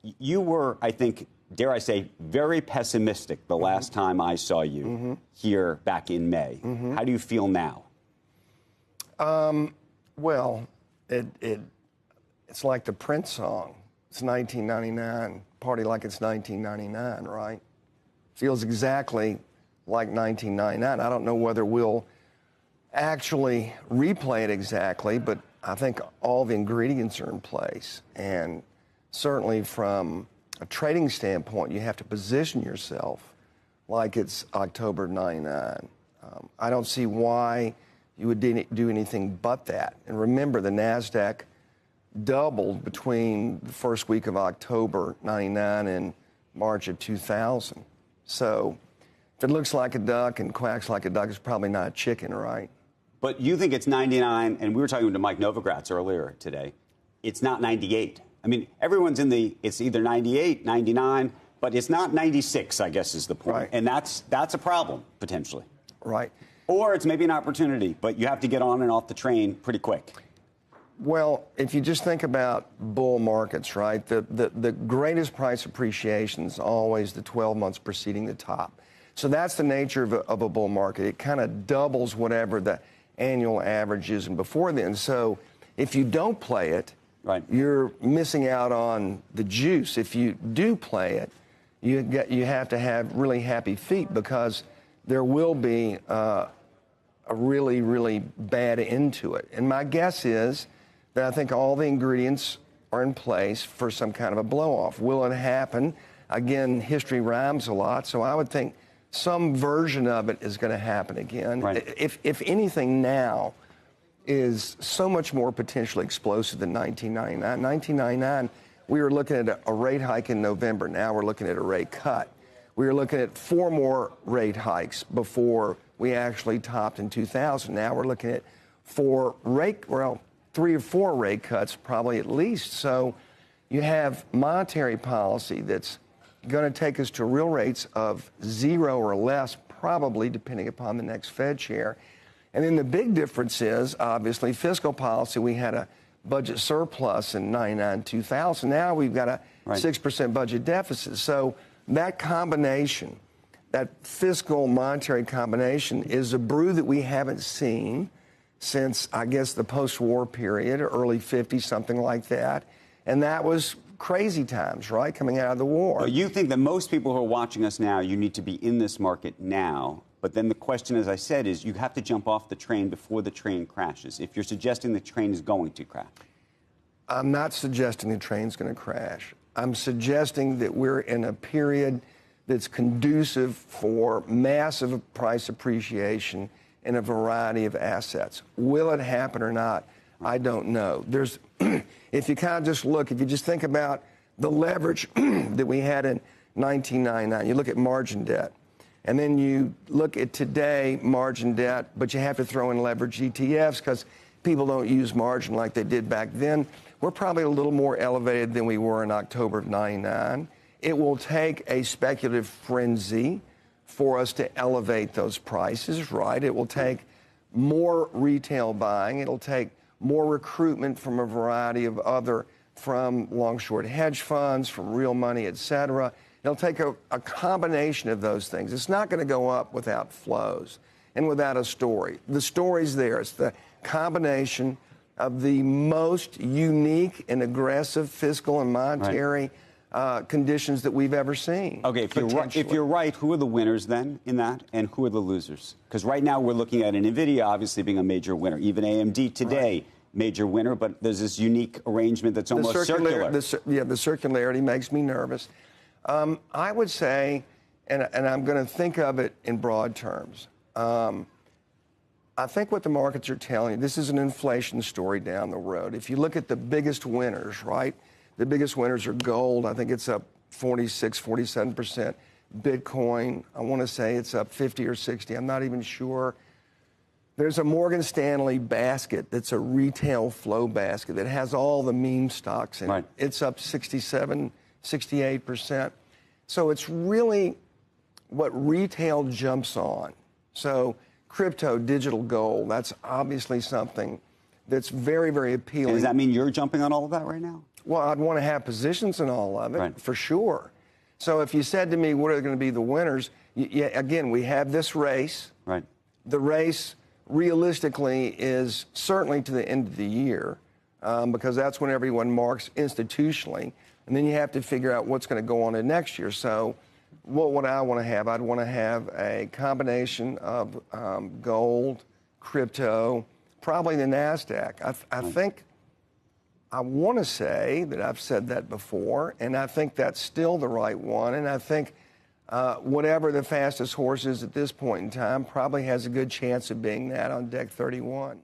You were, I think, dare I say, very pessimistic the last time I saw you here back in May. How do you feel now? Well, it's like the Prince song. It's 1999. Party like it's 1999, right? Feels exactly like 1999. I don't know whether we'll actually replay it exactly, but I think all the ingredients are in place. And certainly from a trading standpoint, you have to position yourself like it's October 99. I don't see why you would do anything but that. And remember, the NASDAQ doubled between the first week of October 99 and March of 2000. So if it looks like a duck and quacks like a duck, it's probably not a chicken, right? But you think it's 99, and we were talking to Mike Novogratz earlier today. It's not 98. I mean, everyone's it's either 98, 99, but it's not 96, I guess is the point. Right. And that's a problem, potentially. Right. Or it's maybe an opportunity, but you have to get on and off the train pretty quick. Well, if you just think about bull markets, right, the greatest price appreciation is always the 12 months preceding the top. So that's the nature of a bull market. It kind of doubles whatever the annual average is and before then. So if you don't play it, right, you're missing out on the juice. If you do play it, you have to have really happy feet, because there will be a really, really bad end to it. And my guess is that I think all the ingredients are in place for some kind of a blow-off. Will it happen? Again, history rhymes a lot, so I would think some version of it is going to happen again. Right. If anything now is so much more potentially explosive than 1999. 1999, we were looking at a rate hike in November. Now we're looking at a rate cut. We were looking at 4 more rate hikes before we actually topped in 2000. Now we're looking at 3 or 4 rate cuts, probably at least. So you have monetary policy that's going to take us to real rates of 0 or less, probably, depending upon the next Fed chair. And then the big difference is, obviously, fiscal policy. We had a budget surplus in 99, 2000. Now we've got a 6% budget deficit. So that combination, that fiscal monetary combination, is a brew that we haven't seen since, I guess, the post-war period, early 50s, something like that. And that was crazy times, right, coming out of the war. But you think that most people who are watching us now, you need to be in this market now. But then the question, as I said, is you have to jump off the train before the train crashes. If you're suggesting the train is going to crash. I'm not suggesting the train's going to crash. I'm suggesting that we're in a period that's conducive for massive price appreciation in a variety of assets. Will it happen or not? I don't know. If you kind of just look, if you just think about the leverage that we had in 1999, you look at margin debt, and then you look at today margin debt, but you have to throw in leverage ETFs because people don't use margin like they did back then. We're probably a little more elevated than we were in October of 99. It will take a speculative frenzy for us to elevate those prices, right? It will take more retail buying. It'll take more recruitment from a variety of from long-short hedge funds, from real money, et cetera. It'll take a combination of those things. It's not going to go up without flows and without a story. The story's there. It's the combination of the most unique and aggressive fiscal and monetary conditions that we've ever seen. Okay, if you're right, who are the winners then in that, and who are the losers? Because right now we're looking at an NVIDIA obviously being a major winner. Even AMD today, major winner, but there's this unique arrangement that's almost circular. The circularity makes me nervous. I would say, and I'm going to think of it in broad terms, I think what the markets are telling you, this is an inflation story down the road. If you look at the biggest winners, right, the biggest winners are gold. I think it's up 46, 47%. Bitcoin, I want to say it's up 50 or 60. I'm not even sure. There's a Morgan Stanley basket that's a retail flow basket that has all the meme stocks in it. It's up 67, 68%. So it's really what retail jumps on. So crypto, digital gold, that's obviously something that's very, very appealing. And does that mean you're jumping on all of that right now? Well, I'd want to have positions in all of it, right. for sure. So if you said to me, what are going to be the winners? Again, we have this race. Right. The race, realistically, is certainly to the end of the year, because that's when everyone marks institutionally. And then you have to figure out what's going to go on in next year. So what would I want to have? I'd want to have a combination of gold, crypto, probably the NASDAQ. I think, I want to say that I've said that before, and I think that's still the right one. And I think whatever the fastest horse is at this point in time probably has a good chance of being that on deck 31.